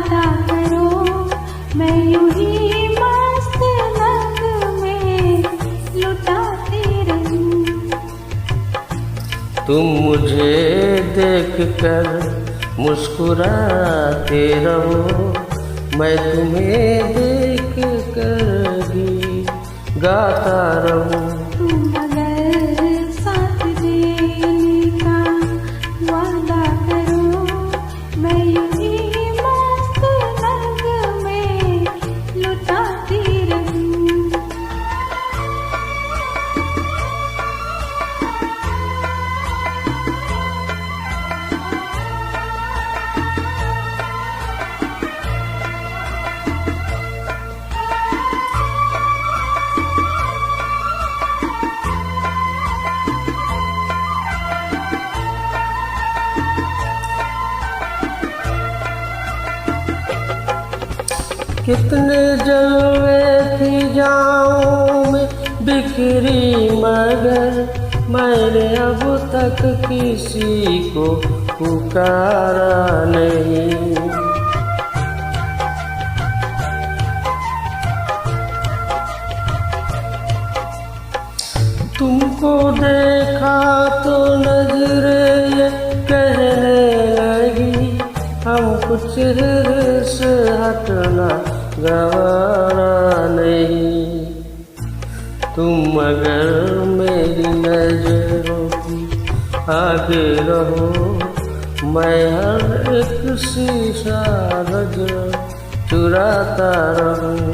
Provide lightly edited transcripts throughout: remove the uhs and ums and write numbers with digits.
वादा करो मैं यूं ही मस्त रंग में लुटाती रहूं। तुम मुझे देख कर मुस्कुराते रहो, मैं तुम्हें देख कर ही गाता रहूं। तुम अगर साथ देने का वादा करो मैं यूं ही मस्त रंग में लुटाती रहूं। कितने जलवे थी जाऊं में बिखरी, मगर मैंने अब तक किसी को पुकारा नहीं। तुमको देखा तो नजरें ये कहने लगी, हमको चेहरे से हटना गवारा नहीं। तुम अगर मेरी नजरों की आगे रहो, मैं हर एक शीशा नजर चुराता रहूं।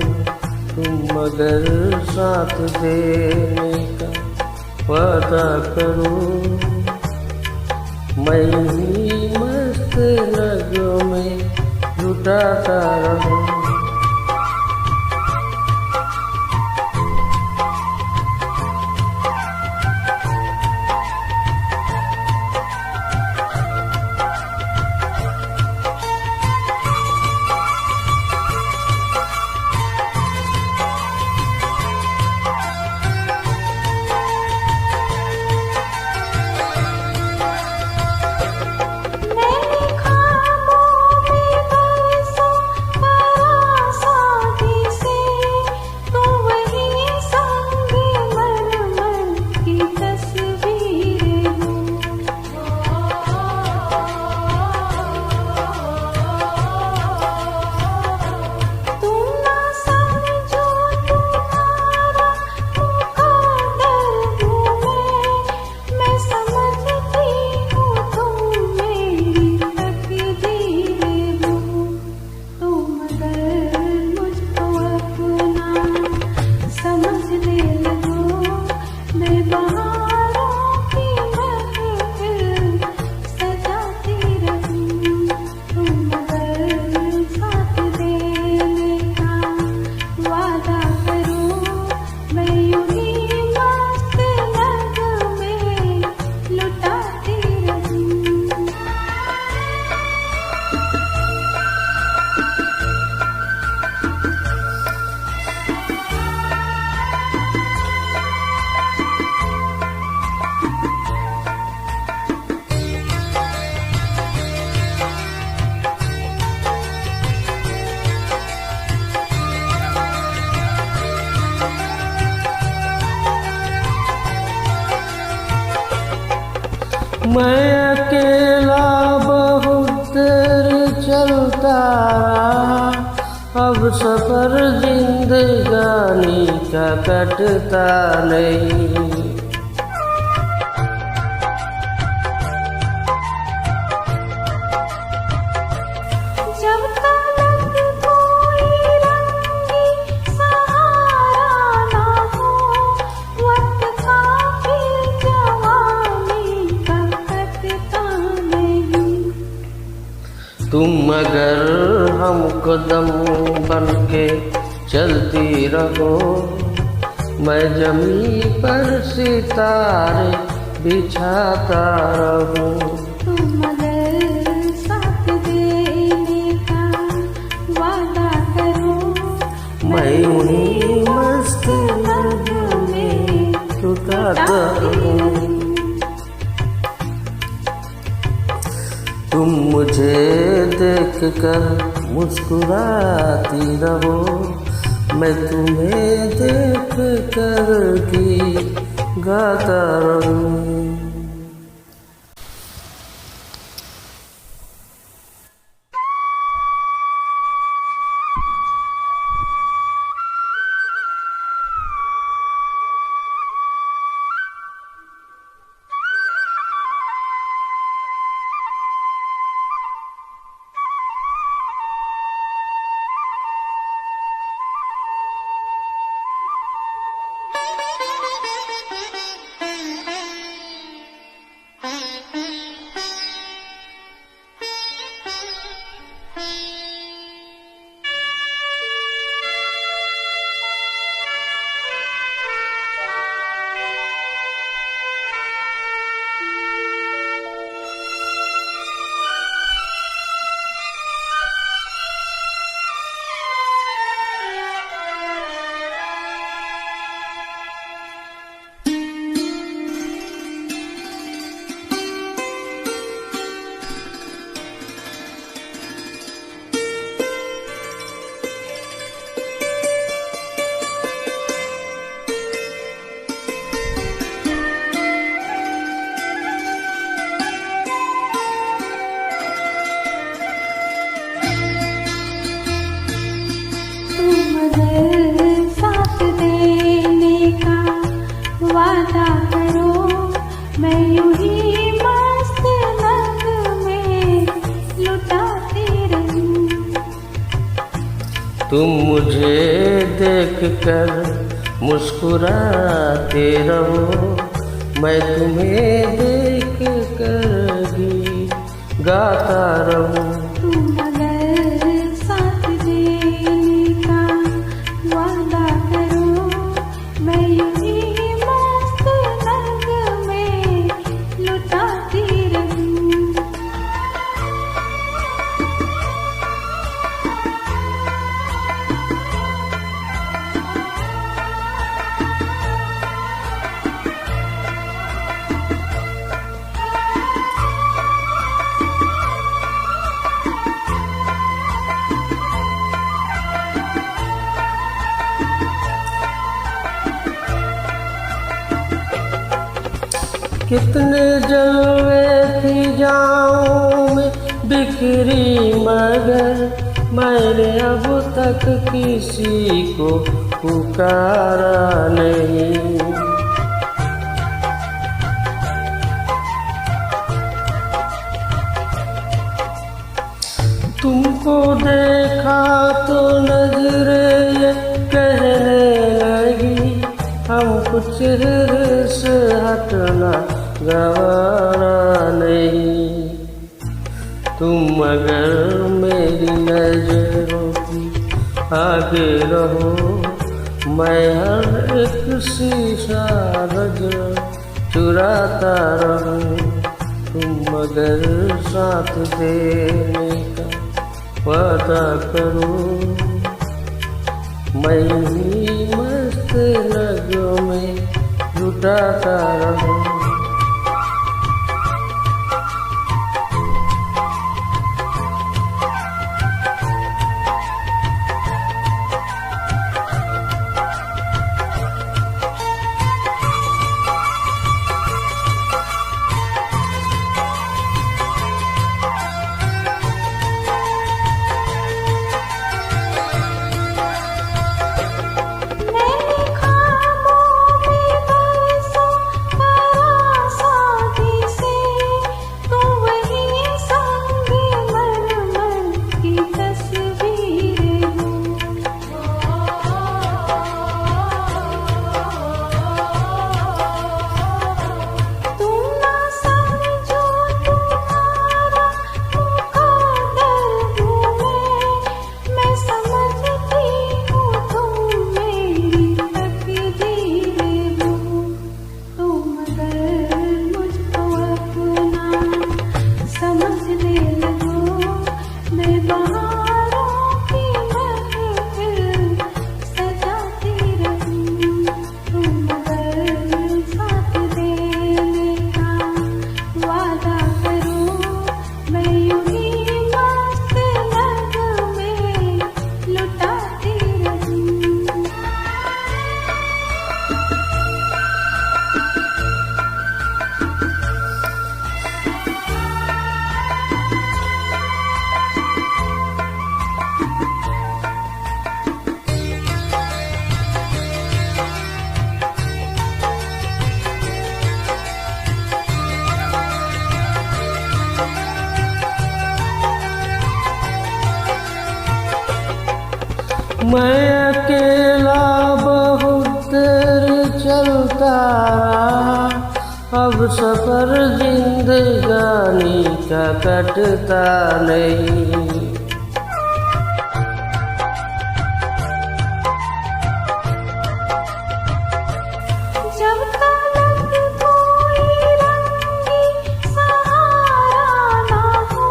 तुम अगर साथ देने का वादा करो, मैं ही मस्त रंगों में लुटाता रहूं। मैं अकेला बहुत देर चलता रहा, अब सफर जिंदगानी का कटता नहीं। जब तक कोई रंगी सहारा ना हो, वक्त का फिर जवानी का कटता नहीं। तुम अगर हमको दम बन के चलती रहो, मैं जमीन पर सितारे बिछाता रहूं। तुम अगर साथ देने का वादा करो, मैं उन्हीं मस्त रंग में लुटाता रहूं। तुम मुझे देख कर मुस्कुराती रहो, मैं तुम्हें देख कर गीत गाता रहूं। साथ देने का वादा करो, मैं यूं ही मस्त रंग में लुटाती रहूं। तुम मुझे देख कर मुस्कुराते रहो, मैं तुम्हें देख कर गीत गाता रहूं। तुम अगर साथ देने का वादा करो, मैं यूं ही मस्त रंग में लुटाती रहूं। कितने जलवे थी जाऊं में बिखरी, मगर मैंने अब तक किसी को पुकारा नहीं। तुमको देखा तो नजरें ये कहने लगी, हमको चेहरे से हटना गवारा नहीं। तुम अगर मेरी नजरों की आगे रहो, मैं हर एक शीशा नजर चुराता रहूं। तुम अगर साथ देने का वादा करो, मैं ही मस्त लगों में लुटाता रहूं। मैंने ख्वाबों में बरसों अब सफर जिंदगानी का कटता नहीं। जब तलक कोई रंगी सहारा ना हो,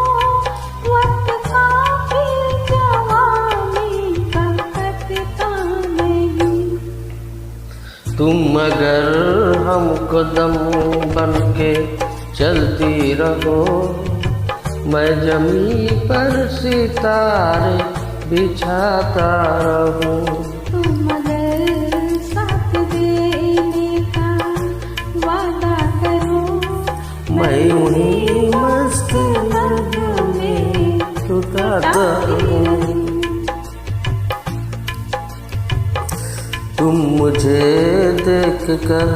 वक्त का फिर जवानी का कटता नहीं। तुम अगर हमकदम बन के चलती रहो, मैं जमी पर सितारे बिछाता रहूं। तुम अगर साथ देने का वादा करो, मैं उन्हीं मस्त में लुटाता रहूं। तुम मुझे देख कर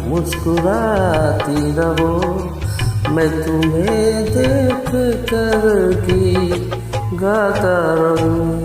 मुस्कुराती रहो, मैं तुम्हें देख कर गीत गाता रहूं।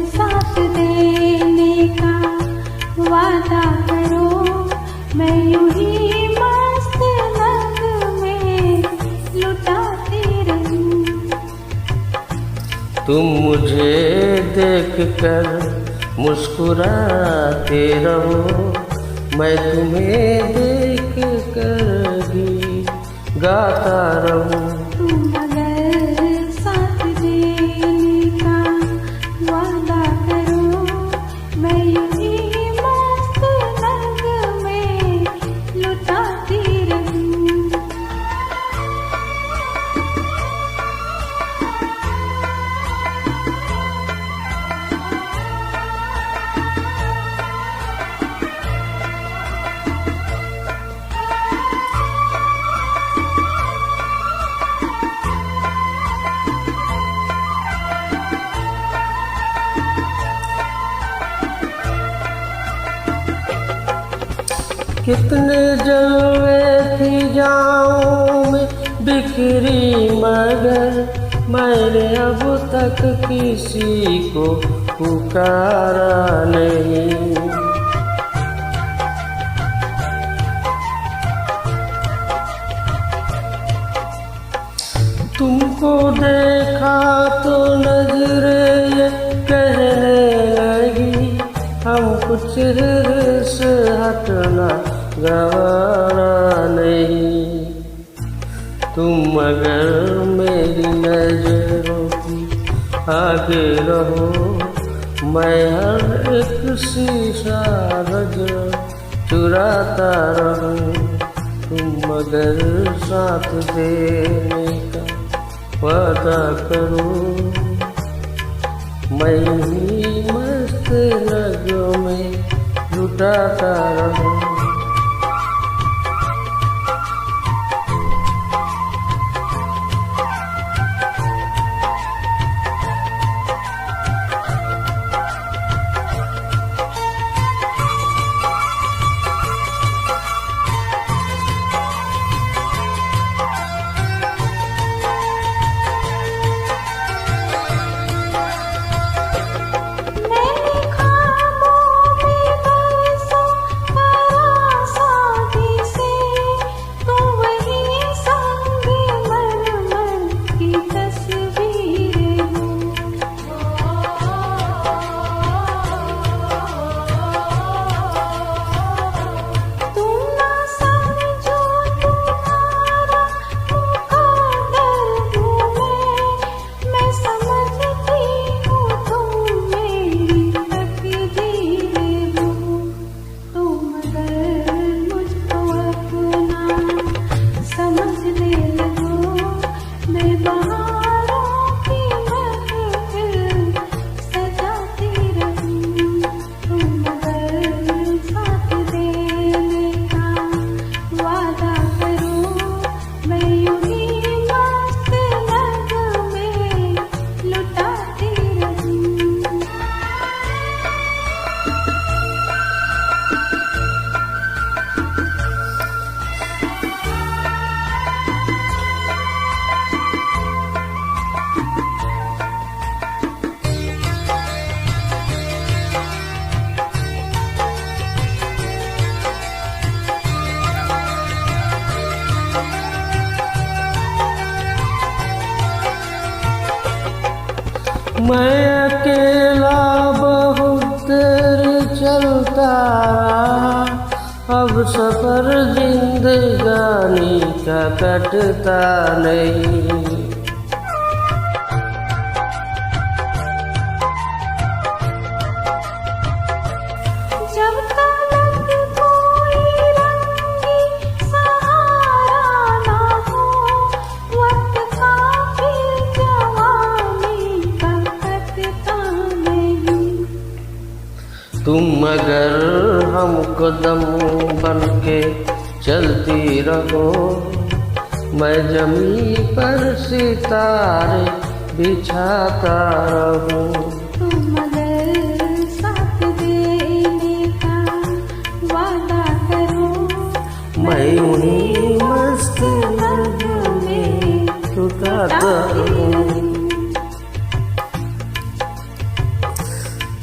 साथ देने का वादा करो, मैं यूं ही मस्त रंग में लुटाती रहूं। तुम मुझे देख कर मुस्कुराते रहो, मैं तुम्हें देख कर गीत गाता रहूं। तुम अगर साथ देने का वादा करो, मैं यूं ही मस्त रंग में लुटाती रहूं। कितने जलवे थी जाऊं में बिखरी, मगर मैंने अब तक किसी को पुकारा नहीं। तुमको देखा तो नजरें ये कहने लगी, हमको चेहरे से हटना गवारा नहीं। तुम अगर मेरी नजरों की आगे रहो, मैं हर एक शीशा नजर चुराता रहूं। तुम अगर साथ देने का वादा करो, मैं ही मस्त नगों में लुटाता रहूं। मैं अकेला बहुत देर चलता रहा, अब सफर जिंदगानी का कटता नहीं। जब तक कोई रंगी सहारा ना हो, वक्त का फिर जवानी का कटता नहीं। तुम अगर हम कदम बन के चलती रहो, मैं जमी पर सितारे बिछाता रहूं। तुम अगर साथ देने का वादा करो, मैं उन्हीं मस्त नगमे लुटाता रहूं।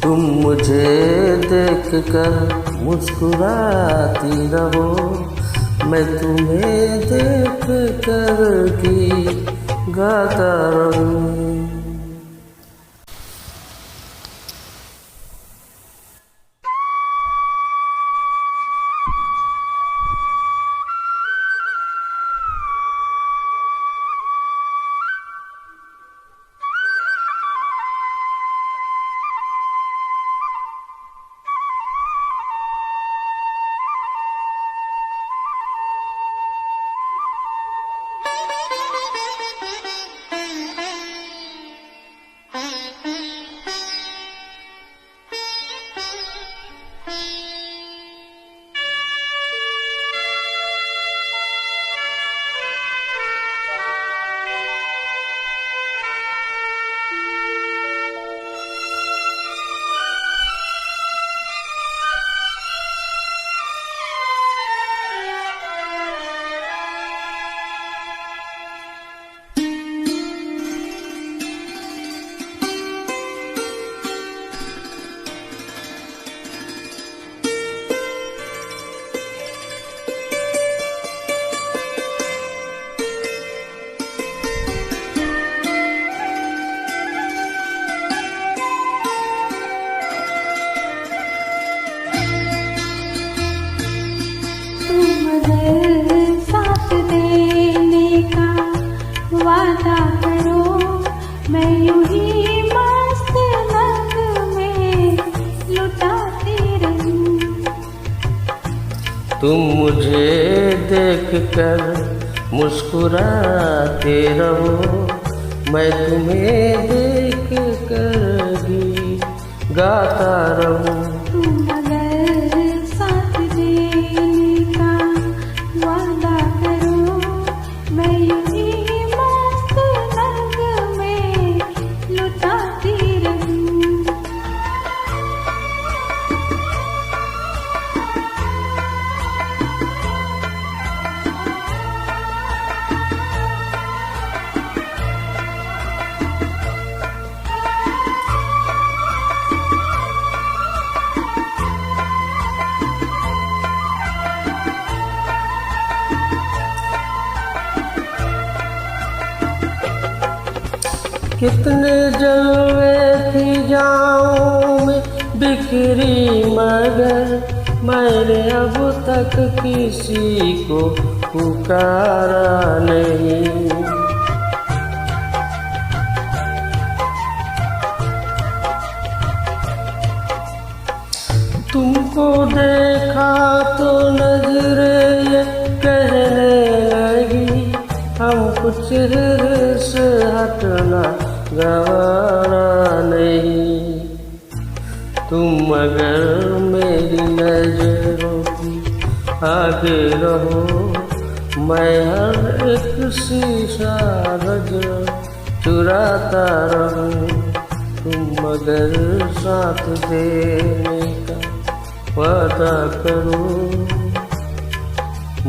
तुम मुझे देख कर मुस्कुराती रहो, मैं तुम्हें देख कर गीत गाता रहूं। साथ देने का वादा करो, मैं यूं ही मस्त नगमे लुटाती रहूं। तुम मुझे देख कर मुस्कुराते रहो, मैं तुम्हें देख कर गीत गाता रहूं। तुम अगर साथ देने का वादा करो, मैं यूं ही मस्त नगमे लुटाती रहूं। कितने जलवे थी जाऊं में बिखरी, मगर मैंने अब तक किसी को पुकारा नहीं। तुमको देखा तो नजरें ये कहने लगी, हमको चेहरे से हटना गवारा नहीं। तुम अगर मेरी नजरों की आगे रहो, मैं हर एक शीशा नजर चुराता रहूं। तुम अगर साथ देने का वादा करो,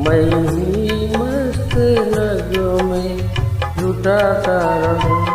मैं ही मस्त नगों में लुटाता रहूं।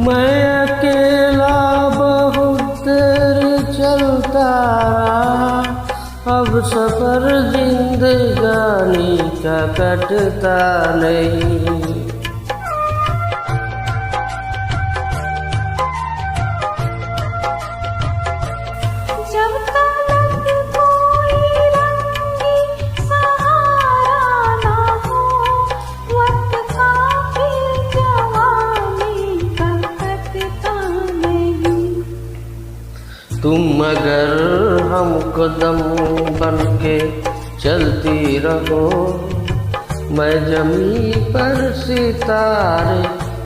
मैं अकेला बहुत देर चलता रहा, अब सफर जिंदगानी का कटता नहीं। जब तक कोई रंगी सहारा ना हो, वक्त का फिर जवानी का कटता नहीं। तुम अगर हमको दम बन के चलती रहो, मैं जमी पर सितारे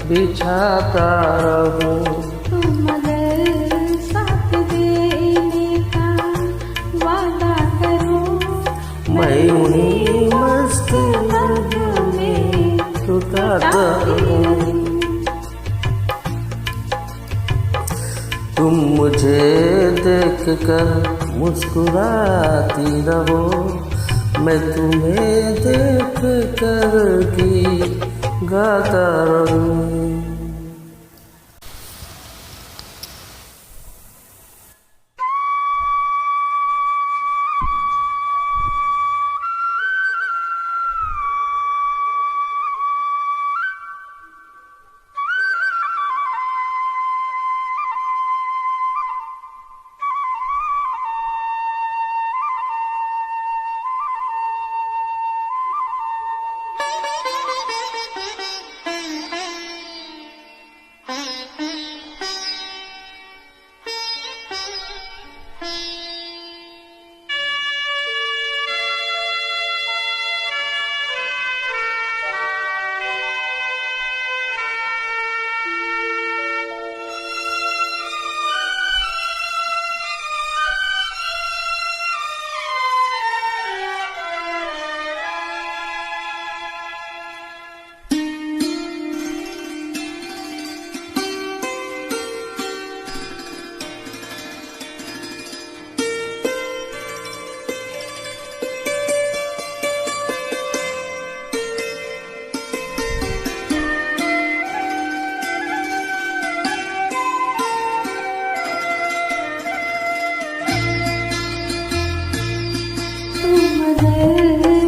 बिछाता रहूं। तुम अगर साथ देने का वादा करो, मैं उन्हीं मस्त रंग में लुटाता रहूं। तुम मुझे देख कर मुस्कुराती रहो, मैं तुम्हें देख कर गीत गाता रहूं।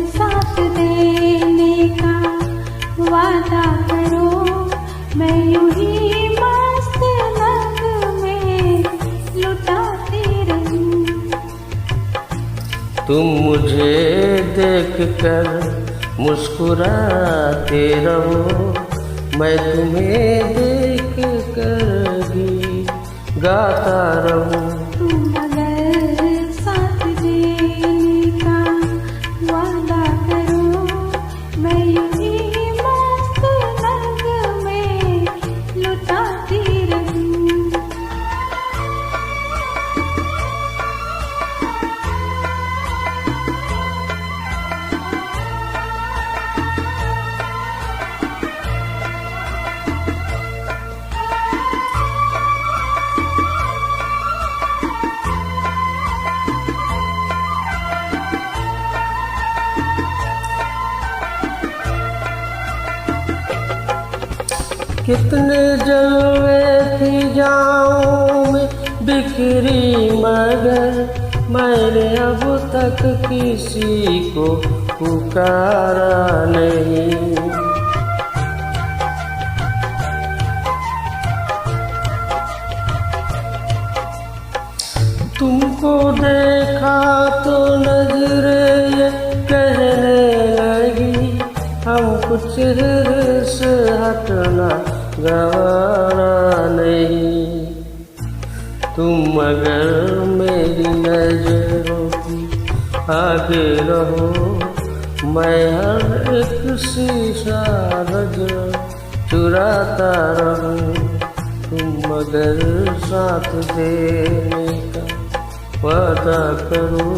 साथ देने का वादा करो, मैं यूं ही मस्त रंग में लुटाती रहूं। तुम मुझे देख कर मुस्कुराते रहो, मैं तुम्हें देख कर गीत गाता रहूं। तुम अगर साथ देने का वादा करो, मैं यूं ही मस्त रंग में लुटाती रहूं। कितने जलवे थी जाऊं में बिखरी, मगर मैंने अब तक किसी को पुकारा नहीं। तुमको देखा तो नजरें ये कहने लगी, हमको चेहरे से हटना गवारा नहीं। तुम अगर मेरी नजरों की आगे रहो, मैं हर एक शीशा नजर चुराता रहूं। तुम अगर साथ देने का वादा करो,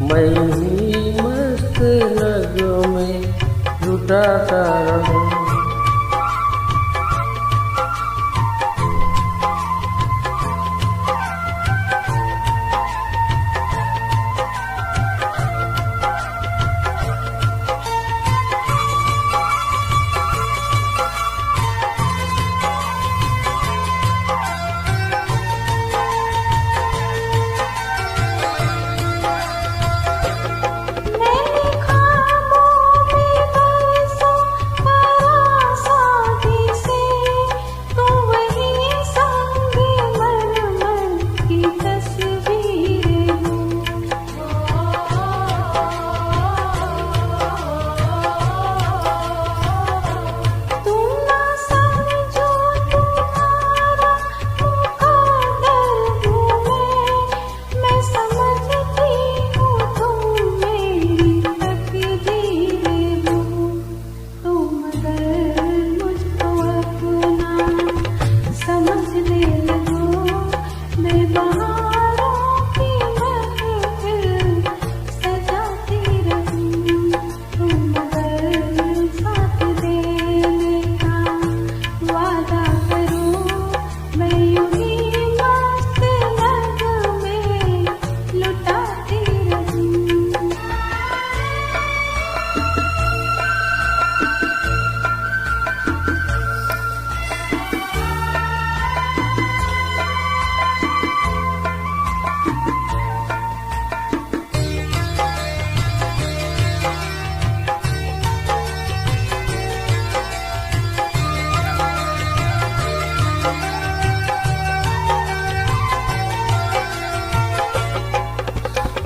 मैं ही मस्त रंगों में लुटाता रहूं।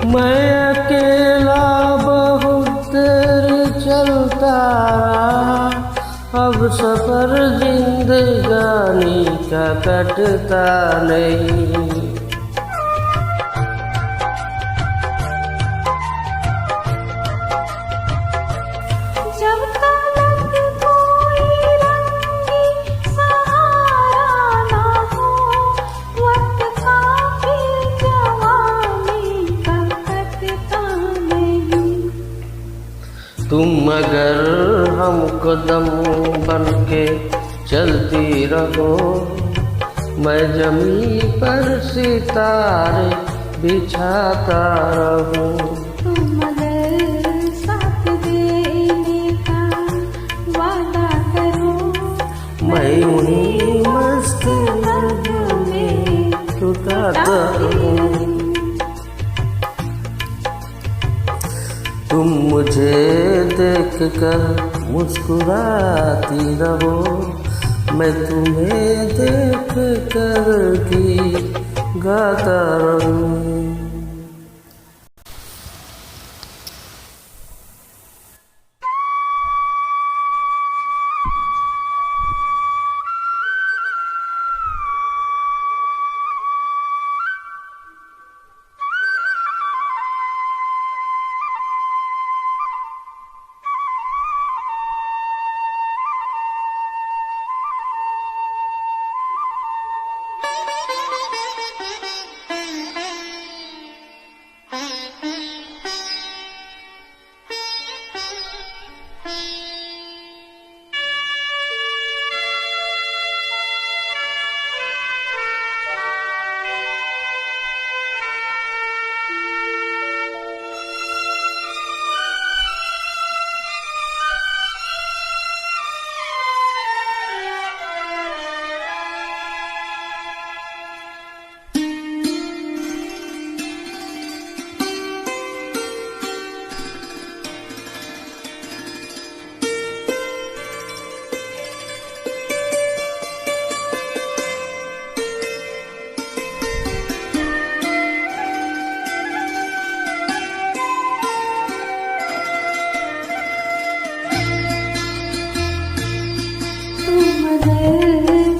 मैं अकेला बहुत देर चलता रहा, अब सफर जिंदगानी का कटता नहीं। जब तक कोई रंगी सहारा ना हो, वक्त का फिर जवानी का कटता नहीं। तुम अगर हम कदम बन के चलती रहो, मैं जमी पर सितारे बिछाता रहूं। तुम अगर साथ देने का वादा करो, मैं उन्हीं मस्त नग में लुटाता रहूं। तुम मुझे देख कर मुस्कुराती रहो, मैं तुम्हें देख कर गीत गाता रहूं।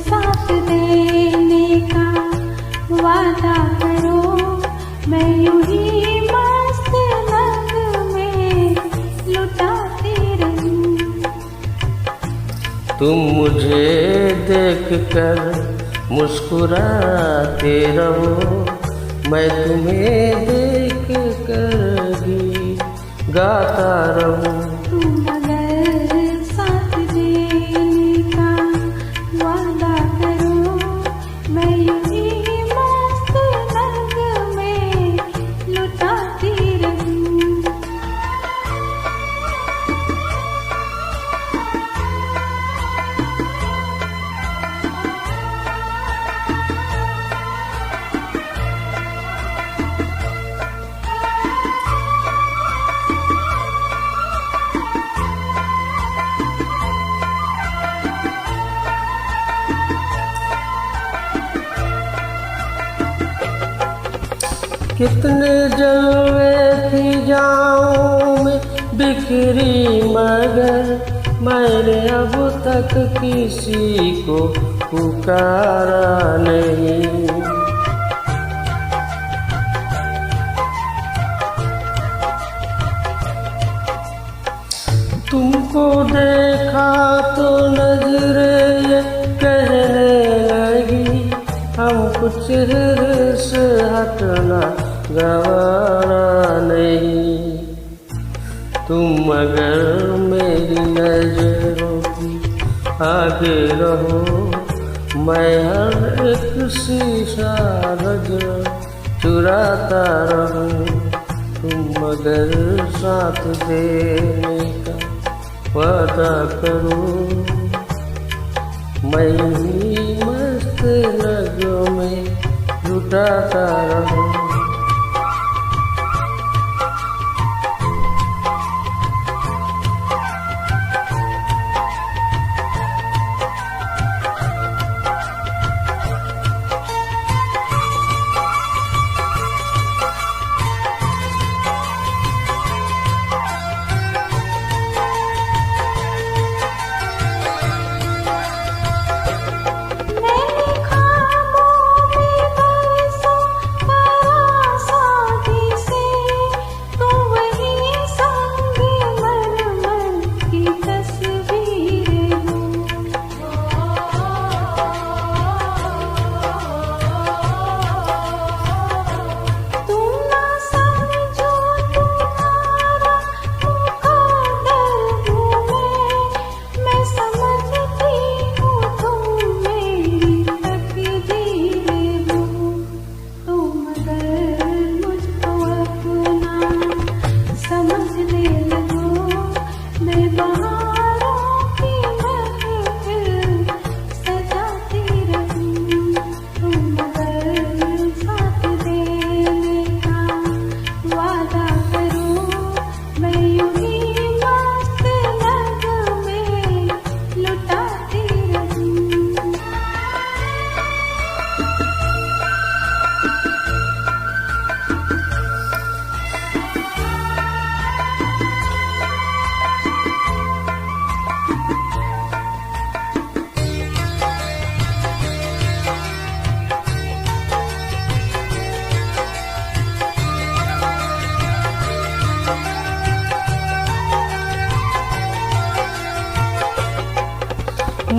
साथ देने का वादा करो, मैं यूं ही मस्त नग में लुटाती रहूं। तुम मुझे देख कर मुस्कुराते रहो, मैं तुम्हें देख कर गीत गाता रहूं। तुम अगर साथ देने का वादा करो, मैं यूं ही मस्त नग में लुटाती रहूं। कितने जलवे थी जाऊं में बिखरी, मगर मैंने अब तक किसी को पुकारा नहीं। तुमको देखा तो नजरें ये कहने लगी, हमको चेहरे से हटना गवारा नहीं। तुम अगर मेरी नजरों की आगे रहो, मैं हर एक शीशा नजर चुराता रहूं। तुम अगर साथ देने का वादा करो, मैं ही मस्त नगों में लुटाता रहूं।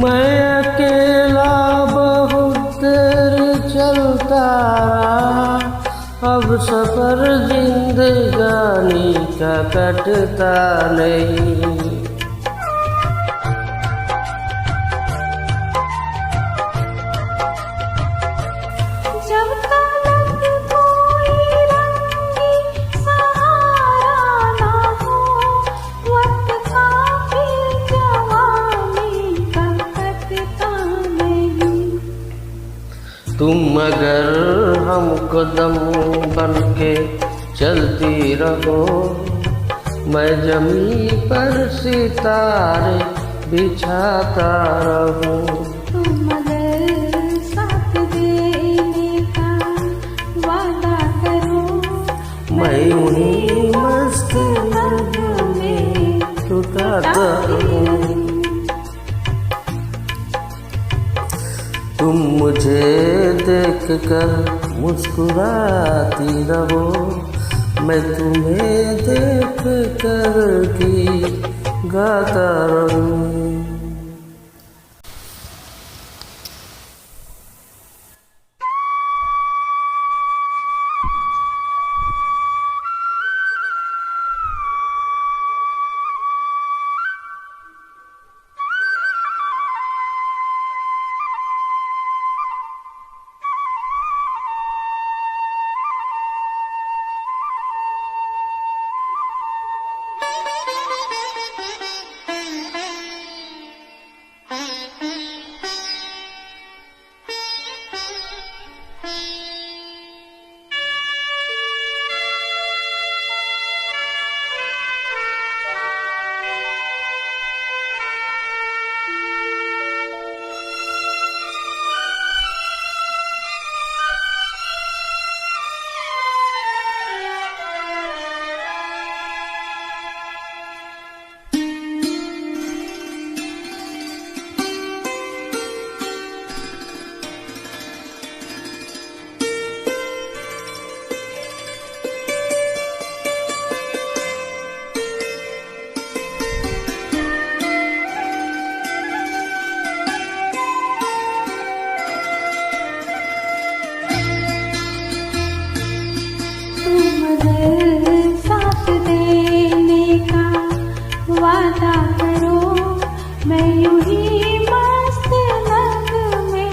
मैं अकेला बहुत देर चलता रहा, अब सफर जिंदगानी का कटता नहीं। जब तलक कोई रंगी सहारा ना हो, वक्त का फिर जवानी का कटता नहीं। तुम अगर हम कदम बन के चलती रहो, मैं जमी पर सितारे बिछाता रहूं। तुम अगर साथ देने का वादा करो, मैं उन्हीं मस्त नगमे लुटाता रहूं। तुम मुझे देख कर मुस्कुराती रहो, मैं तुम्हें देख कर गीत गाता रहूं। साथ देने का वादा करो, मैं यूं ही मस्त नगमे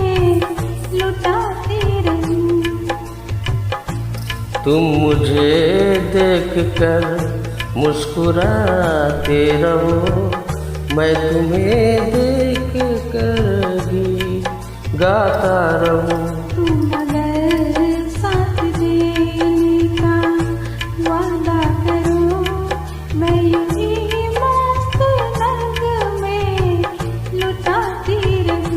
लुटाती रहूं। तुम मुझे देख कर मुस्कुराते रहो, मैं तुम्हें देख कर गीत गाता रहूं। तुम अगर साथ देने का वादा करो, मैं यूं ही मस्त नगमे लुटाती रहूं।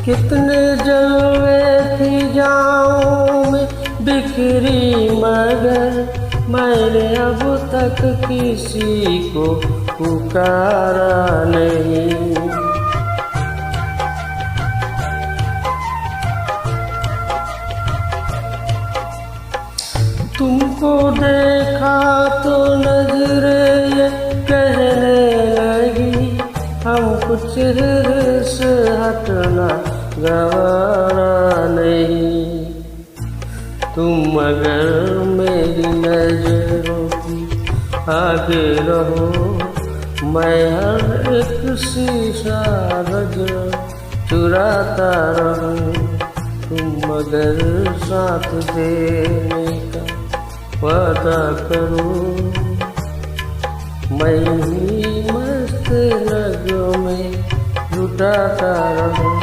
कितने जलवे थी जाऊं में बिखरी, मगर मैंने अब तक किसी को पुकारा नहीं। तुमको देखा तो नजरें ये कहने लगी, हमको चेहरे से हटना गवारा नहीं। तुम अगर मेरी नजरों की आगे रहो, मैं हर एक शीशा नजर चुराता रहूं। तुम अगर साथ देने का वादा करो, मैं ही मस्त नगों में लुटाता रहूं।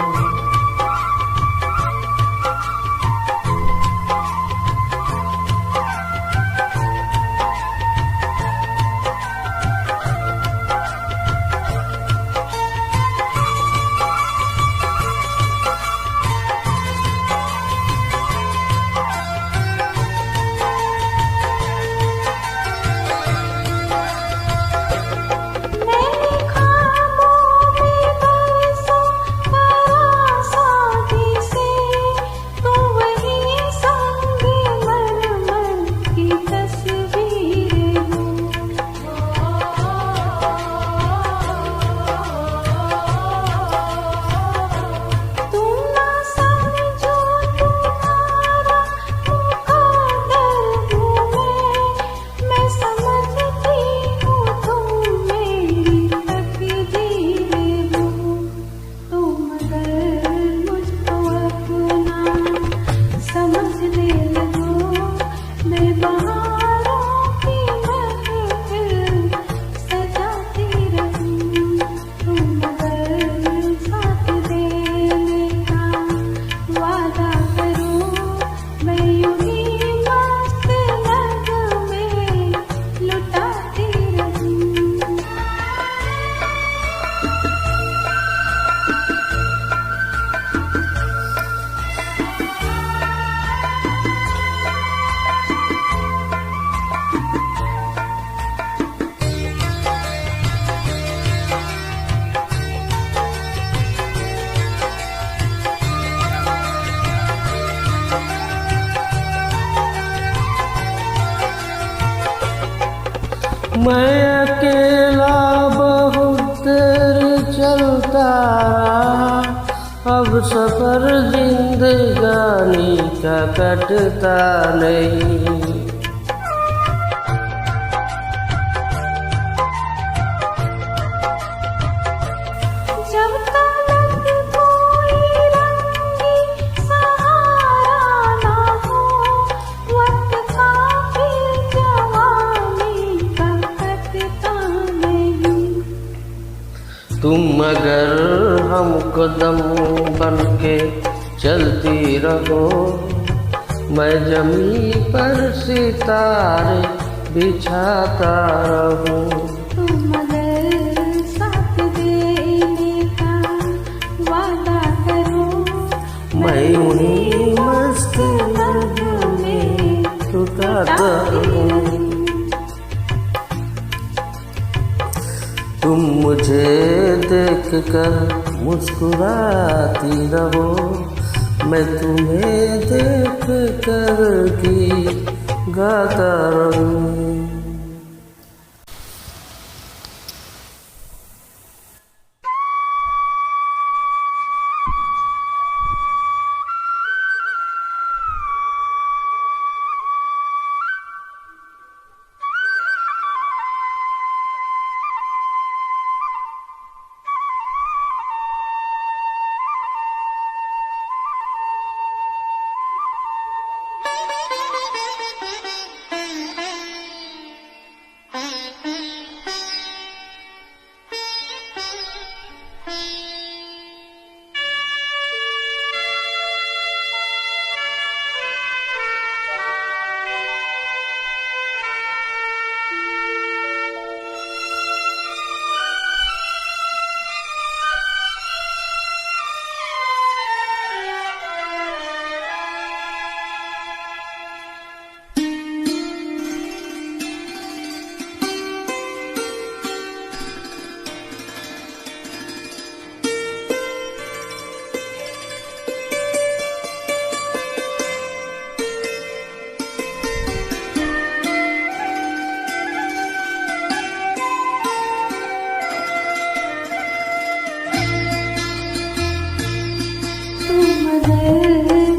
मैं अकेला बहुत देर चलता रहा, अब सफर जिंदगानी का कटता नहीं। जब तक कोई रंगी सहारा ना हो, वक्त का फिर जवानी का कटता नहीं। तुम अगर हमकदम बन के चलती रहो, मैं जमी पर सितारे बिछाता रहूं। तुम अगर साथ देने का वादा करो, मैं उन्हीं मस्त नगमे लुटाता रहूं। तुम मुझे देख कर मुस्कुराती रहो, मैं तुम्हें देख कर गीत गाता रहूं।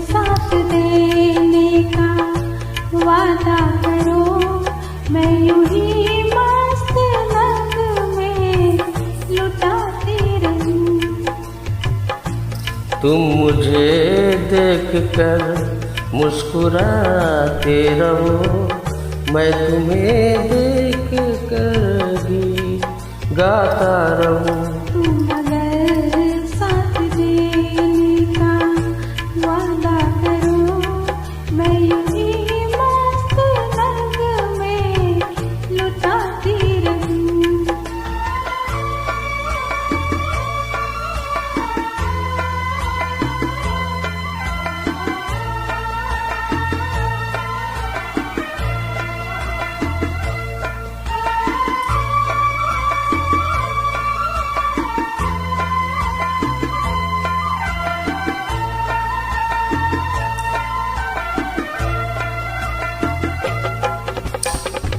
साथ देने का वादा करो, मैं यूं ही मस्त नगमे लुटाती रहूं। तुम मुझे देख कर मुस्कुराते रहो, मैं तुम्हें देख कर गीत गाता रहूं। तुम अगर साथ देने का वादा करो, मैं यूं ही मस्त नगमे लुटाती रहूं।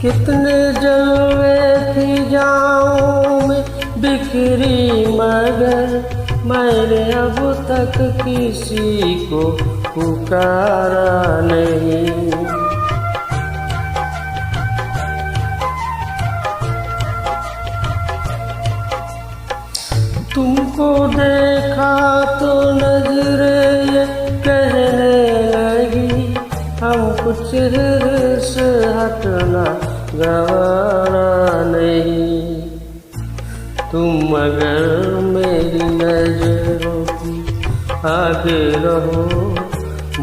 कितने जलवे थी जाऊं में बिखरी, मगर मैंने अब तक किसी को पुकारा नहीं। तुमको देखा तो नजरें ये कहने लगी, हमको चेहरे से हटना गवारा नहीं। तुम अगर मेरी नजरों की आगे रहो,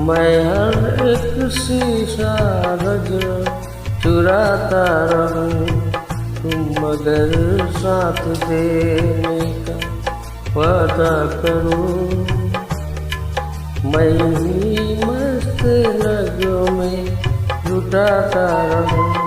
मैं हर एक शीशा नजर चुराता रहूं। तुम अगर साथ देने का वादा करो, मैं ही मस्त नगमे लुटाता रहूं।